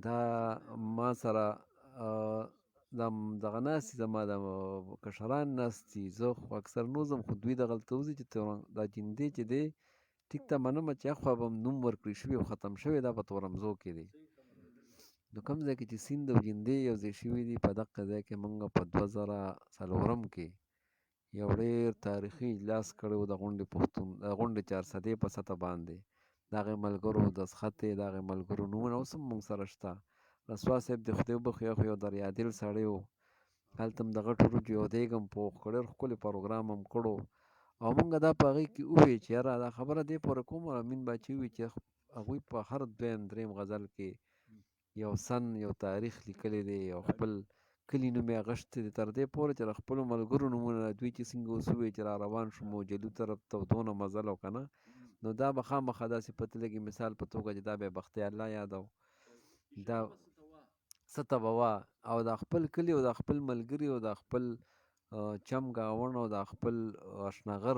دا ما سره دغه ناست دي زما د کشران ناست دي، زه خو اکثر نه ځم خو دوی دغلته وځي چې دا جیندی چې دی ټیک ته منمه چې اخوا به نوم ورکړی شوي او ختم شوی دا په تورمزو کې دی. نو کوم ځای کې چې سیند او جیندی یو ځای شوي دي په دغه ځای کې موږ په 2004 کې یو ډېر تاریخي اجلاس کړی و د غونډې 400 په سطح باندې. د هغې ملګرو دستخط یې د هغې ملګرو نومونه اوس هم موږ سره شته. رسوا صاحب د خدای وبخښي خو یو دریادل سړی و، هلته هم د غټو وریجو یو دیګ هم پوخ کړ، ډېر ښکلی پروګرام هم کړو او موږ دا په هغې کې وویل چې یاره دا خبره دې پورې کوم امین باچي وویل چې هغوی په هر دویم دریم غزل کې یو سن یو تاریخ لیکلی دی او خپل کلي نوم یې اغوښتی دی تر دې پورې چې د خپلو ملګرو نومونه دوی چې څنګه اوس وویل چې را روان شو موجلو طرف ته دونه مزل او که نه نو دا به خامخا داسې پته لګي مثال په توګه چې دا به یې بختي الله یادو دا څه ته به وه او د خپل کلي او د خپل ملګري او د خپل چم ګاوڼ او د خپل اشنغر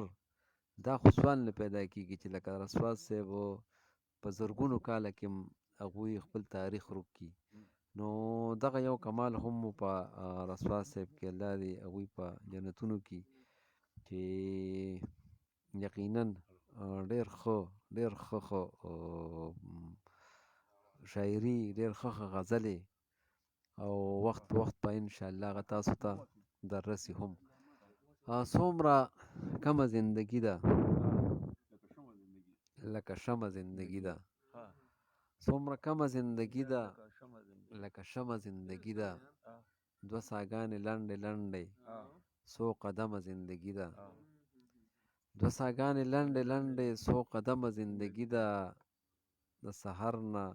دا خو سوال نه پیدا کېږي چې لکه رسوا صاحب په زرګونو کاله کې هغوی خپل تاریخ ورک کړي. نو دغه یو کمال هم په رسوا صاحب کې الله دې هغوی په جنتونو کې چې یقینا ډېر ښه شاعري ډېر ښه غزلې او وخت په وخت به انشاءالله هغه تاسو ته در رسي هم. څومره کمه زندګي ده لکه شمه زندګي ده، څومره کمه زندګي ده لکه شمه زندګي ده، دوه ساګانې لنډې لنډې څو قدمه زندګي ده، دوه ساګانې لنډې لنډې څو قدمه زندګي ده، د سحر نه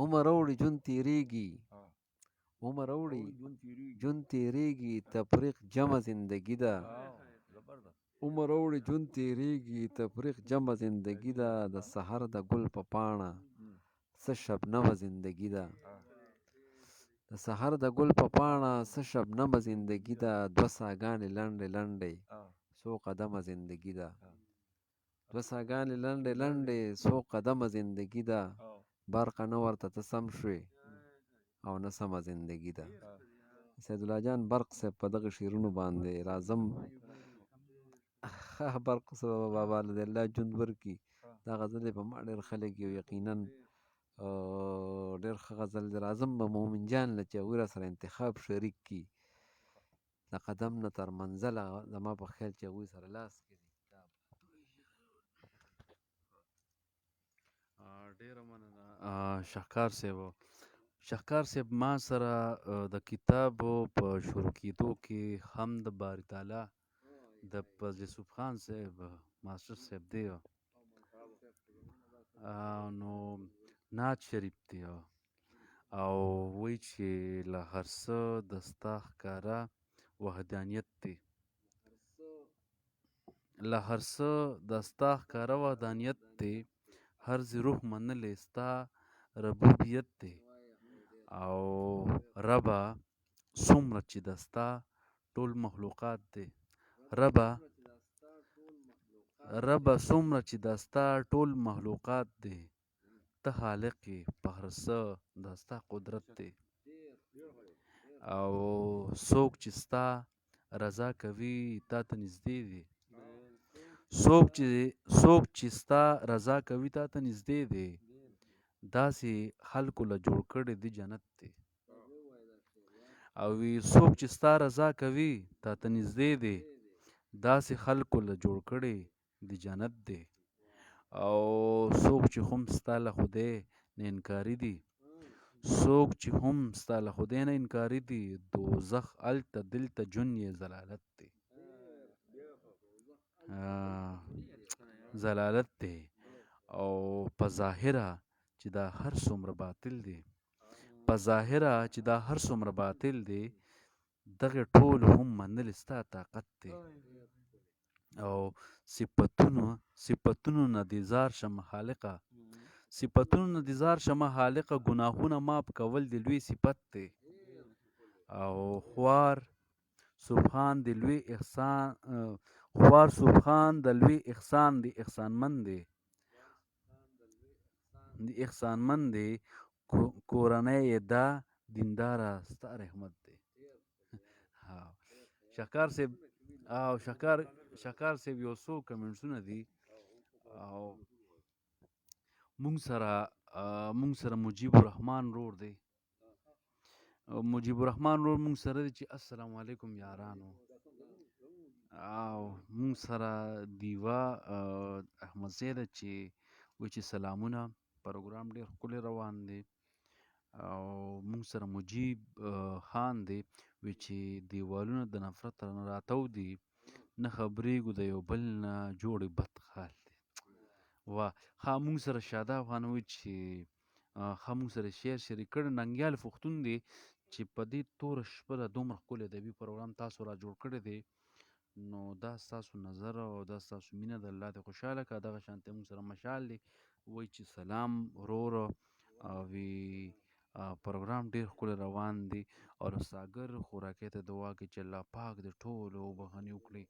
عمر اوړي ژوند تېرېږي، عمر اوړي ژوند تېرېږي تفریق جمع زندګي ده، عمر اوړي ژوند تېرېږي تفریق جمع زندګي ده، د سحر د ګل په پاڼه څه شبنمه زندګي ده، د سحر د ګل په پاڼه څه شبنمه زندګي ده، دوه ساګانې لنډې لنډې څو قدمه زندګي ده، دوه ساګانې لنډې لنډې څو قدمه زندګي ده، برقه نه ورته ته سم شوې او نه سمه زندګي ده. سیدالله جان برق صاحب په دغه شعرونو باندې راځم برق صاحب بابا له دې الله ژوند ورکړي دا غزل یې په ما ډېر ښه لګي او یقینا ډېر ښه غزل دی. راځم به مومن جان له چې هغوی راسره انتخاب شریک کړي د قدم نه تر منزله زما په خیال چې هغوی سره لاس کې دی. ډېره مننه شهکار صاحب ما سره د کتابو په شروع کېدو کې هم د باری تعالی د فضل یوسف خان صاحب ماسټر صاحب دی نو نعت شریف دی او وایي چې له هر څه د ستا ښکاره وحدانیت دی له هر څه د ستا ښکاره وحدانیت دی هر زی روح منلی ستا ربوبیت دی او ربه څومره چې د ستا ټول مخلوقات دی ربه څومره چې د ستا ټول مخلوقات دی ته خالق یې په هر څه د ستا قدرت دی او څوک چې ستا رضا کوي تا ته نږدې دی څوک چې ستا رضا کوي تا ته نږدې دی داسې خلکو له جوړ کړی دی جنت دی او څوک چې ستا رضا کوي تا ته نږدې دی داسې خلکو له جوړ کړی دی جنت دی او څوک چې هم ستا له خدای نه انکاري دي څوک چې هم ستا له خدای نه انکاري دي دوزخ هلته دلته جون یې ضلالت دی ضلالت دی او په ظاهره چې دا هر څومره باطل دی په ظاهره چې دا هر څومره باطل دی دغه ټول هم منل ستا طاقت دی او صفتونو نه دې ځار شمه خالقه صفتونو نه دې ځار شمه خالقه ګناهونه ماف کول د لوی صفت دی او خوار سبحان د لوی احسان دی احسانمن دی کورنۍ یې دا دینداره ستا رحمت دی شکار صاحب یو څو کمنټسونه دي او مونږ سره مجیب الرحمن رور دی مجیب الرحمن رور مونږ سره دی چې السلام علیکم یارانو او مونږ سره دیوا احمد زیده چې وایي چې سلامونه پروګرام ډېر ښکلی روان دی او مونږ سره مجیب خان دی وایي چې دیوالونه د نفرت رانه راتاو دي نه خبرېږو د یو بل نه جوړې بد خال دی وا ښه مونږ سره شاداب خان وایي چې ښه مونږ سره شعر شریک کړی ننګیال پښتون دی چې په دې توره شپه ده دومره ښکلی ادبي پروګرام تاسو را جوړ کړی دی نو دا ستاسو نظر او دا ستاسو مینه ده الله دې خوشحاله کړه دغه شانتې مونږ سره مشال دی وایي چې سلام وروره او پروګرام ډېر ښکلی روان دی او ساګر خوراکۍ ته دعا کوي چې الله پاک دې ټولو بښنې وکړي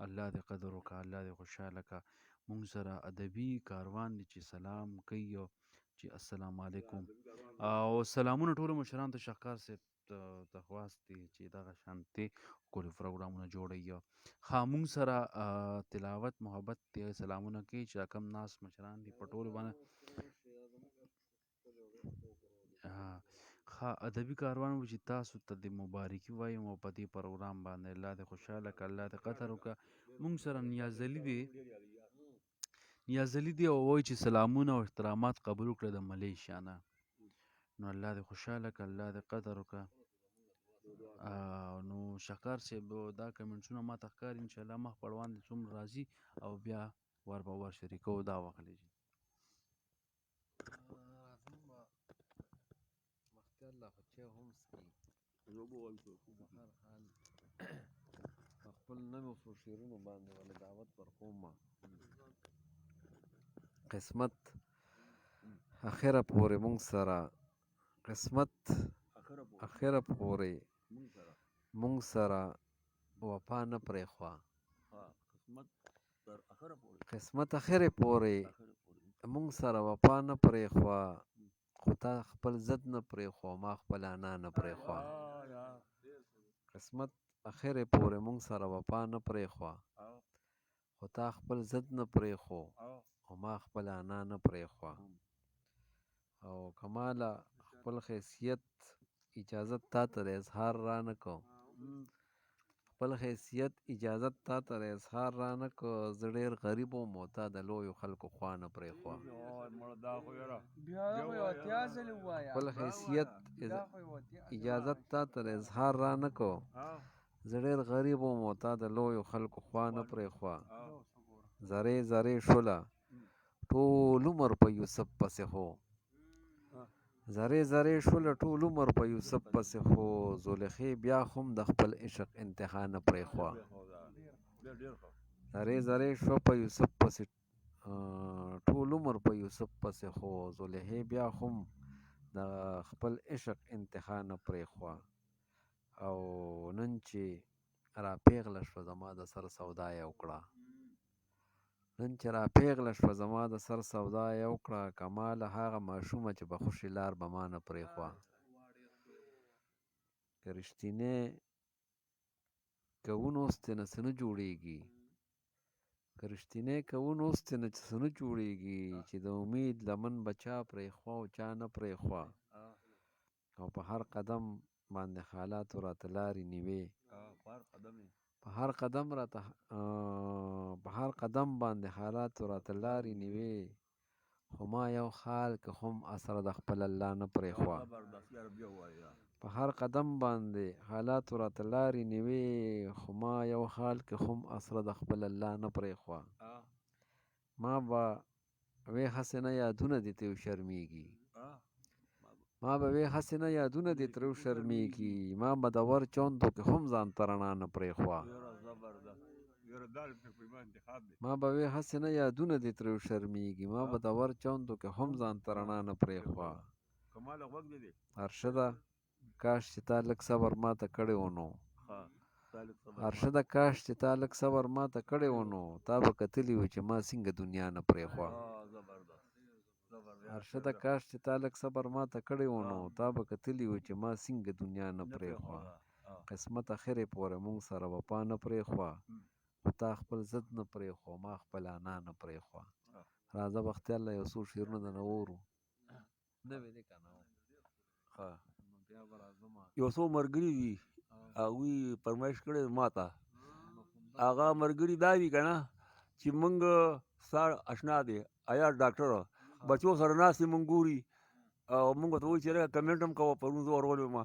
الله دې قدر وکړه الله دې خوشحاله کړه مونږ سره ادبي کاروان دی چې سلام کوي او چې السلام علیکم او سلامونه ټولو مشرانو ته شهکار صاحب ته خواست دی چې دغه شانتې ښکلي پروګرامونه جوړوي ښه مونږ سره تلاوت محبت دی سلامونه کوي چې کم ناس مشران دي په ټولو باندې ښه ادبي کاروان و چې تاسو ته د مبارکي وایم او په دې پروګرام باندې الله دې خوشحاله کړه الله دې قدر وکړه مونږ سره نیازلي دی او وایي چې سلامونه او احترامات قبول کړه د ملیشیا نه نو الله دې خوشحاله کړه الله دې قدر وکړه نو شکار صاحب دا کمنټسونه ما ته ښکاري انشاءالله مخ پړوان دې څومره راځي او بیا ور به ور شریکو دا وخت الله خو چې هم سکي خپل نوم او شعرونو باندې ولا دعوت ورکوم قسمت اخره پورې مونږ سره قسمت اخره پورې مونږ سره وفا نه پرېښوه قسمت اخره پورې مونږ سره وفا نه پرېښوه خو تا خپل ضد نه پرېښوه ما خپل انا نه پرېښوه قسمت اخره پورې مونږ سره وفا نه پرېښوه خو تا خپل ضد نه پرېښو او ما خپل انا نه پرېښوه او کماله خپل حیثیت اجازت تا ته د اظهار را نه کو خپل حیثیت اجازت تا ته د اظهار را نه کو زه ډېر غریب وم او تا د لویو خلکو خوا نه پرېښوه خپل حیثیت اجازت تا ته د اظهار را نه کو زه ډېر غریب وم او تا د لویو خلکو خوا نه پرېښوه زرې زرې شوله ټول عمر په یوسف پسې خو زرې زرې شوله ټول عمر په یوسف پسې خو زلیخې بیا هم د خپل عشق انتها نه پرېښوه. زرې زرې شوه په یوسف پسې ټول عمر په یوسف پسې خو زلیخې بیا هم د خپل عشق انتها نه پرېښوه. او نن چې را پیغله شوه زما د سر سودا یې وکړه، نن چې را پیغله شوه زما د سر سودا یې وکړه، کماله هغه ماشومه چې به خوشي لار به ما نه پرېښوه. که رښتینی کوو نو اوس ترېنه څه نه جوړېږي، که رښتینی کوو نو اوس ترېنه څه نه جوړېږي، چې د امید لمن به چا پرېښوه او چا نه پرېښوه. او په هر قدم باندې حالاتو راته لارې نیوې، په هر قدم راته په هر قدم باندې حالاتو راته لارې نیوې، خو ما یو خال که هم اسره د خپل الله نه پرېښوه. په هر قدم باندې حالاتو راته لارې نیوې، خو ما یو حال که هم اسره د خپل الله نه پرېښوه. ما به وې هسې نه یادونه دې ترې شرمېږي، ما به وې هسې نه یادونه دې ترې شرمېږي، ما به د ور چوندو کې هم ځان ته رڼا نه پرېښوه. ما به وې هسې نه یادونه دې ترې شرمېږي، ما به د ور چوندو کې هم ځان ته رڼا نه پرېښوه. ارشده کاش چې تا لږ صبر ما ته کړی و نو، ارشده کاش چې تا لږ صبر ما ته کړی و نو، تا به کتلي و چې ما څنګه دنیا نه پرېښوه. ارشده کاش چې تا لږ صبر ما ته کړی و نو، تا به کتلي و چې ما څنګه دنیا نه پرېښوه. قسمت اخرې پورې مونږ سره وفا نه پرېښوه، خو تا خپل ضد نه پرېښوه، ما خپل انا نه پرېښوه. راځه بختیار له یو څو شعرونه درنه واورو. نوې دی که نه؟ یو څو ملګري دي هغوی فرمایش کړی ما ته، هغه ملګري دا دي که نه چې مونږ ستا اشنا دی عیار ډاکټر بچو سره ناست دی، مونږ ګوري او مونږ ورته وایي چې لږه کمنټ هم کوه، پرون زه ورغلی وم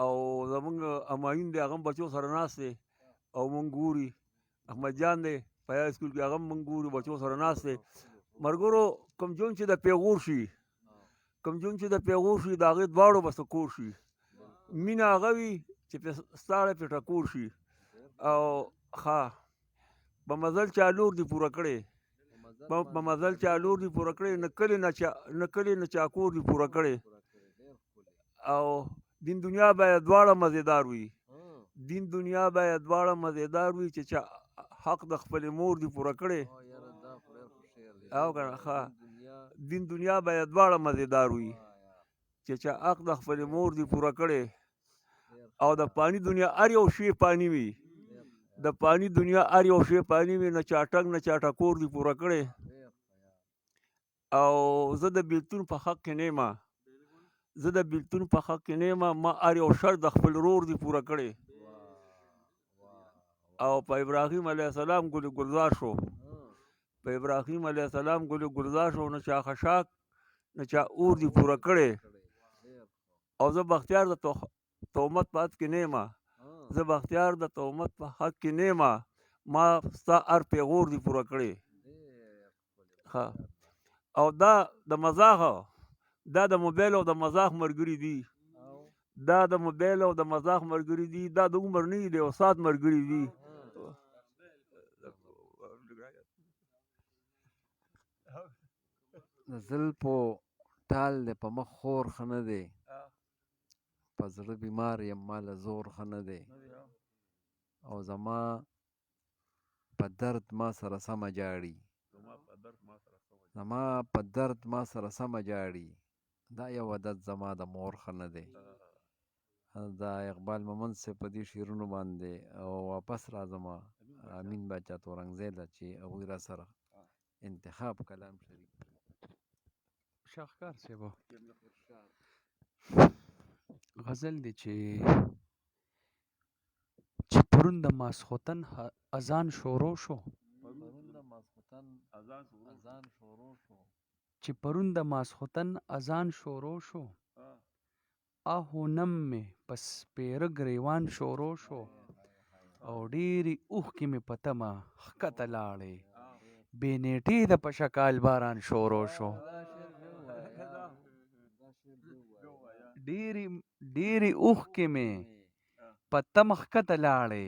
او زمونږ همایون دی هغه هم بچو سره ناست دی او مونږ ګوري، احمد جان دی په یا سکول کې هغه هم مونږ ګوري بچو سره ناست دی. ملګرو کوم جون چې د پیغور شي، کوم جون چې د پیغور شي د هغې دواړو به سکور شي. مینه هغه وي چې ستاړی پې ټکور شي. او ښه په مزل چا لور دي پوره کړې، په مزل چا لور دي پوره کړې، نه کلي نه چا کور دي پوره کړې. او دین دنیا باید دواړه مزېدار وي، دین دنیا باید دواړه مزېدار وي، چې چا حق د خپلې مور دي پوره کړې. او که نه ښه دین دنیا باید دواړه مزېدار وي، چې چا حق د خپلې مور دي پوره کړې. او د پانی دنیا هر یو شی پانی وي، د پانی دنیا هر یو شی پانی وي، نه چا ټک نه چا ټکور دي پوره کړې. او زه د بیلتون په حق کې نه یم، زه د بیلتون په حق کې نه یم، ما هر یو شرط د خپل ورور دي پوره کړې. او په ابراهیم علیه السلام ګل ګلزار شو، په ابراهیم علیه السلام ګل ګلزار شو، نه چا خشاک نه چا اور دي پوره کړې. او زه بختیار د تهمت په حد کې نه یم، زه بختیار د تهمت په حد کې نه یم، ما ستا هر پیغور دي پوره کړې. او دا د مزاح، دا د موبایل او د مزاح ملګري دي، دا د موبایل او د مزاح ملګري دي، دا د عمر نه دي د یو ساعت ملګري دي. د زلفو ټال دی په مخ خور ښه نه دی، په زړه بیمار یم ما له زور ښه نه دی. او زما په درد ما سره سمه جاړي، زما په درد ما سره سمه جاړي، دا یو عادت زما د مور ښه نه دی. دا اقبال مومند صاحب په دې شعرونو باندې او واپس راځم امین باچا تورنګزی له چې هغوی را سره انتخاب کلام شریک شاهکار صاحب غزل دی چې پرون د ماسخوتن اذان شروع شو، چې پرون د ماسخوتن اذان شروع شو، آهو نم مې پس پیره ګریوان شروع شو، او ډېرې اوښکې مې په تمه ښکته لاړې، بې نیټې د په شکال باران شروع شو. ډېرې اوښکې مې په تمه ښکته لاړې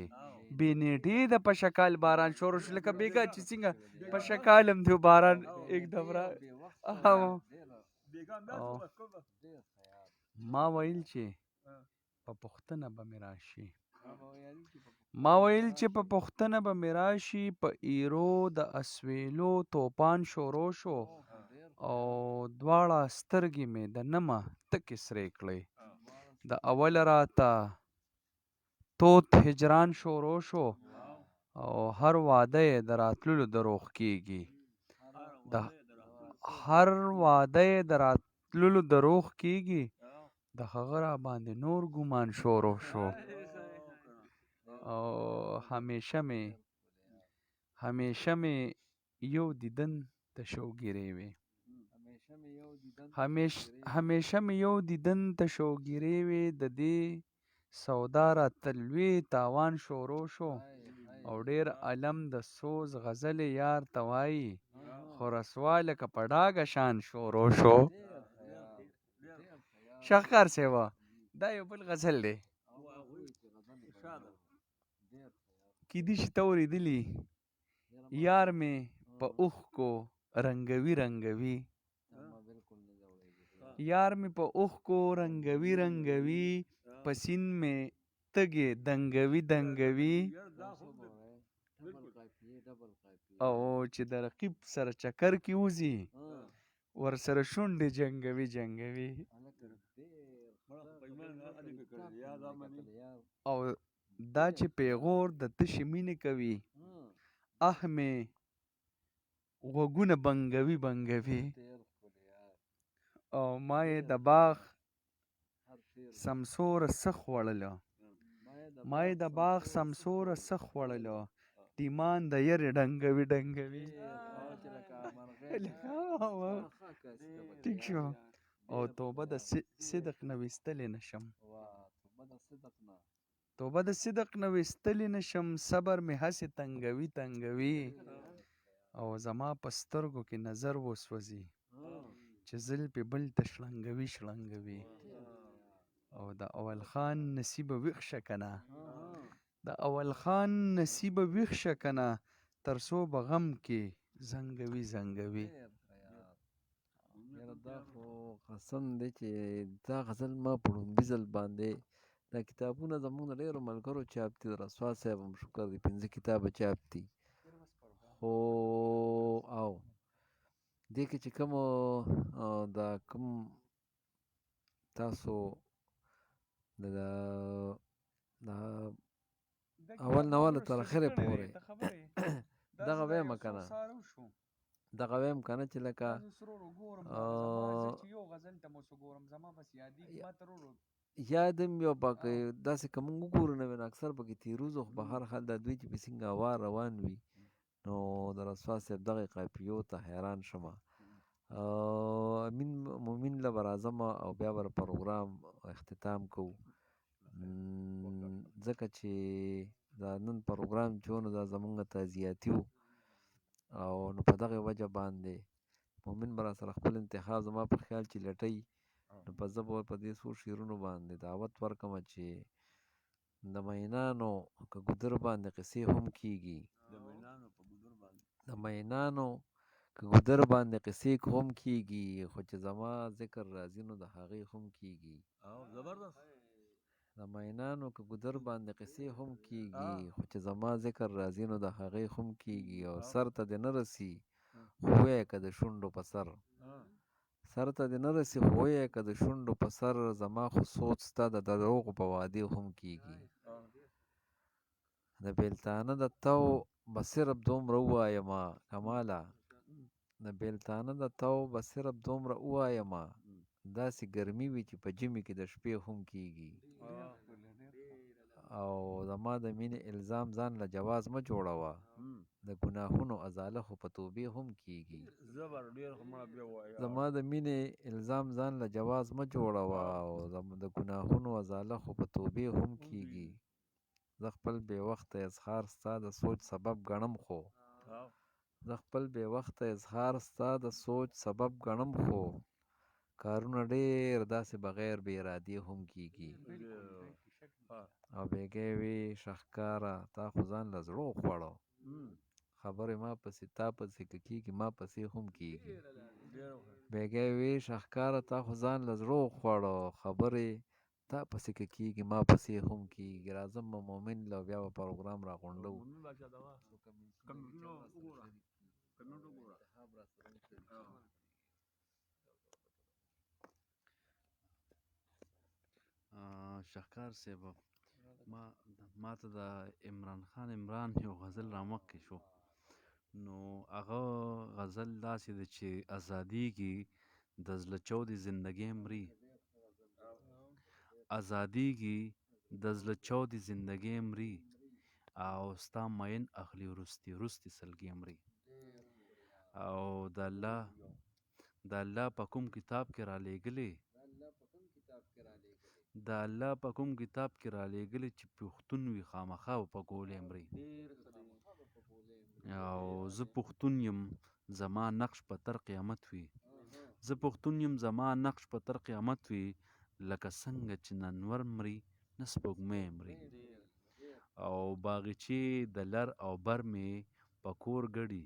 بې نیټې د په شکال باران شروع شو لکه بېګا چې څنګه په شکال هم دی باران एकदम را ما ویل چې په پوښتنه به مې راشي په ایرو د اسویلو توپان شروع شو او دواړه سترګې مې د نمه تکې سرې کړې د اوله راته توت هجران شروع شو او هر واده یې د راتللو دروغ کېږي د هغه را باندې نور ګمان شروع شو او همیشه مې یو دیدن ته شوګیرې وې د دې سودا راته لوی تاوان شروع شو او ډېر علم د سوز غزلې یار ته وایي خو رسوا لکه په ډاګه شان شروع شو شاهکار صیبه دا یو بل غزل دی کیدای شي ته اورېدلي یار مې په اوښکو رنګوي په سیند مې تږې دنګوي او چې د رقیب سره چکر کې وځي ورسره شونډې جنګوي او دا چې پیغور د تشې مینې کوي مې غوږونه بنګوي او ما یې د باغ سمسوره څه خوړله ټیمان د یرې ډنګوي ټیک شو او توبه د صدق نه ویستلی نشم صبر مې هسې تنګوي او زما په سترګو کې نظر وسوځي چې زلفې بل ته شړنګوي او د اول خان نصیبه ویښ شه کنه تر څو به غم کې زنګوي دا خو قسم دی چې دا غزل ما په لومړي ځل باندې دا کتابونه زموږ د ډېرو ملګرو چاپ دي د رسوا صاحب هم شکر دی 5 کتابه چاپ دي خو او دې کې چې کوم تاسو د اول نواله تر اخره پورې دغه ویم کنه چې لکه یادم یو پکې داسې که موږ وګورو نو اکثر پکې تیروز خو به هر حال دا دوی چې په څنګه هوا روان وي نو د رسوا صاحب دغه قافیو ته حیران شمه امین مومن له به راځم او بیا به پروګرام اختتام کوو ځکه چې دا نن پروګرام چې و نو دا زمونږ تعزیاتي و او نو په دغه وجه باندې مومن به راسره خپل انتخاب زما په خیال چې لټوي نو په زه به په دې څو شعرونو باندې دعوت ورکړم چې د مینانو که ګودر باندې قصې هم کېږي خو چې زما ذکر راځي نو د هغې هم کېږي د مینانو که ګودر باندې قصې هم کېږي خو چې زما ذکر راځي نو د هغې هم کېږي او سر ته دې نه رسي خو وایه که د شونډو په سر زما خو سوچ ستا د دروغو په وعدې هم کېږي د بیلتانه د تو به صرف دومره ووایمه کماله داسې ګرمي وي چې په ژمي کې د شپې هم کېږي او زما د مینې الزام ځان له جواز مه جوړوه د ګناهونو ازاله خو په توبې هم کېږي زه خپل بې وخته اظهار ستا د سوچ سبب ګڼم خو کارونه ډېر داسې بغیر بې ارادې هم کېږي او بېګا وي شهکاره تا خو ځان له زړه وخوړو خبرې ما پسې تا پسې که کېږي ما پسې هم کېږي بېګا وي شهکاره تا خو ځان له زړه وخوړو خبرې تا پسې که کېږي ما پسې هم کېږي راځم به مومن له بیا به پروګرام راغونډو شهکار صاحب ما ته د عمران خان عمران یو غزل رامخکې شو نو هغه غزل داسې ده چې ازادیږي د زړه چودې زندګۍ مري ازادیږي د زړه چودې زندګۍ مري او ستا مین اخلي وروستي وروستي سلګۍ مري او د الله په کوم کتاب کې را لېږلې د الله په کوم کتاب کې را لېږلې چې پښتون وي خامخا په ګولۍ مري او زه پښتون یم زما نقش په تر قیامت وي زه پښتون یم زما نقش په تر قیامت وي لکه څنګه چې ننور مري نه سپوږمۍ مري او باغچې د لر او بر مې په کور ګډي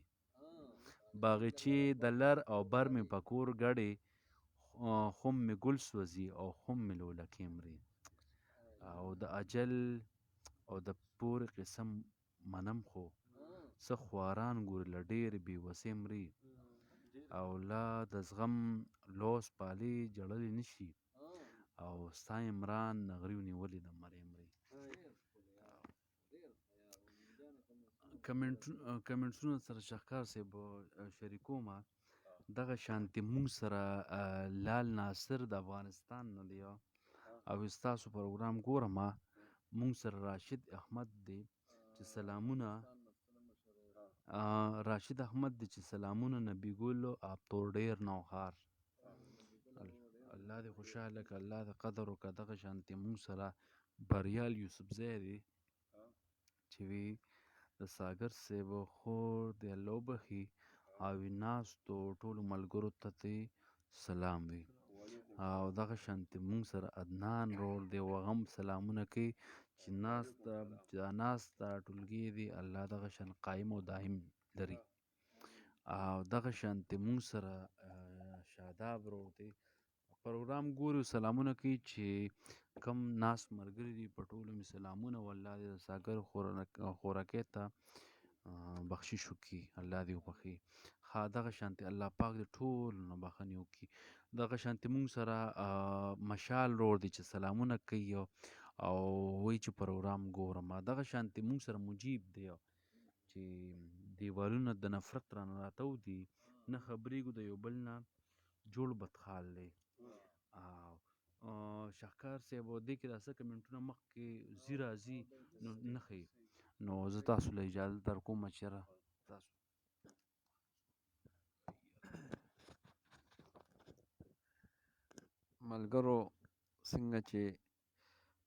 باغچې د لر او بر مې په کور ګډي خم مې ګل سوځي او خم مې لولکې مري او د اجل او د پورې قسم منم خو څه خواران ګوري له ډېرې بېوسۍ مري او لا د زغم لوس پالې جړلې نشي او ستا عمران نغري ونیولې د مرۍ مري کمنټسونه سره شهکار صاحب شریکومه دغه شانتې مونږ سره لال ناصر د افغانستان نه دی او ستاسو پروګرام ګورم مونږ سره راشد احمد دی چې سلامونه راشد احمد دی چې سلامونه نبی ګل آپ تو ډېر نوخار الله دې خوشحاله که الله دې قدر وکړه دغه شانتې مونږ سره بریال یوسفزی دی چې وی د ساګر صاحب خور دی الله وبخي او ناستو ټولو ملګرو ته دې سلام وي او دغه شانتې مونږ سره عدنان رور دی او هغه هم سلامونه کوي چې دا ناسته ټولګي دي الله دغه شان قایم او دایم لري او دغه شانتې مونږ سره شاداب رور دی پروګرام ګوري سلامونه کوي چې کم ناس ملګري دي په ټولو مې سلامونه او الله دې د ساګر خوراکۍ ته بخشش وکړي الله دې وبخي دغه شانتې الله پاک دې ټولو نه بخښنې وکړي دغه شانتې مونږ سره مشال رور دی چې سلامونه کوي او وایي چې پروګرام ګورم دغه شانتې مونږ سره مجیب دی چې دیوالونه د نفرت رانه راتاو دي نه خبرېږو د یو بل نه جوړ بدخال دی شهکار صاحب دې کې دا څه کمنټونه مخکې ځي راځي نو نه ښیي نو زه تاسو له اجازه درکوم چېرې تاسو ملګرو څنګه چې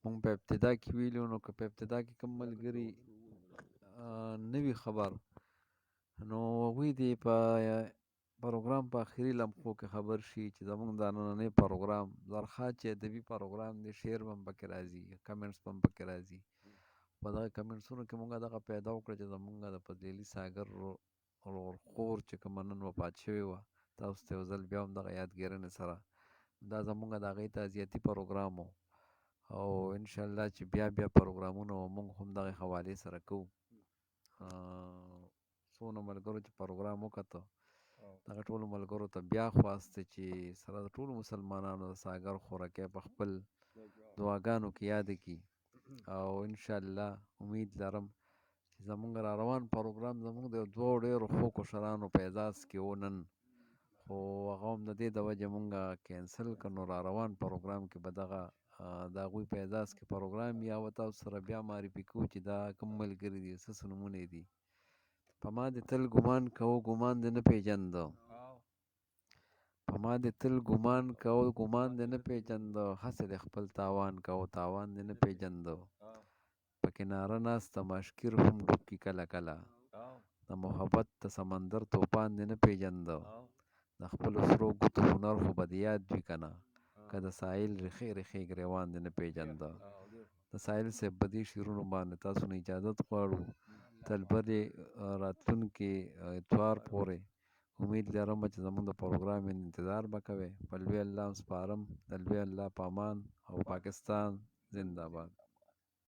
مونږ په ابتدا کې ویلو نو که په ابتدا کې کوم ملګري نه وي خبر نو هغوی دې په پروګرام په آخري لمحو کې خبر شي چې زمونږ دا نننی پروګرام زرخات چې ادبي پروګرام دی شعر به هم پکې راځي کمنټس به هم پکې راځي په دغه کمنټسونو کې مونږ دغه پیدا وکړه چې زمونږ د فضلي ساګر خور چې کومه نن وفات شوې وه تاسو ته یو ځل بیا هم دغه یادګیرنې سره دا زمونږ د هغې تعزیتي پروګرام و او انشاءالله چې بیا پروګرامونه و مونږ هم دغې حوالې سره کوو څونه ملګرو چې پروګرام وکته دغه ټولو ملګرو ته بیا خواست چې سره د ټولو مسلمانانو د ساګر خوراکۍ په خپل دعاګانو کې یاد کړي او انشاءالله امید لرم چې زمونږ را روان پروګرام زمونږ د دوو ډېرو ښو کشرانو په اعزاز کې و نن خو هغه هم د دې د وجې مونږ کینسل کړ نو را روان پروګرام کې به دغه د هغوی په اعزاز کې پروګرام یا به تاسو سره بیا معرفي کوو چې دا کوم ملګري دي څه نومونه دي په ما دې تل ګمان کوو ګمان دې نه پیژنده په ما دې تل ګمان کوو ګمان دې نه پیژنده هسې دې خپل تاوان کوو تاوان دې نه پیژنده په کناره ناسته مشکر هم ډوب کي کله کله د محبت د سمندر توپان دې نه پیژنده د خپلو سرو ګوتو هنر خو به دې یاد وي که نه، که د ساحل ریښې ریښې ګریوان دې نه پېژانده. د ساحل صاحب په دې شعرونو باندې تاسو نه اجازت غواړو. تلبرې راتلونکي اتوار پورې امید لرم چې زموږ د پروګرام انتظار به کوئ. په لوی الله سپارم. د لوی الله په امان او پاکستان زنده باد.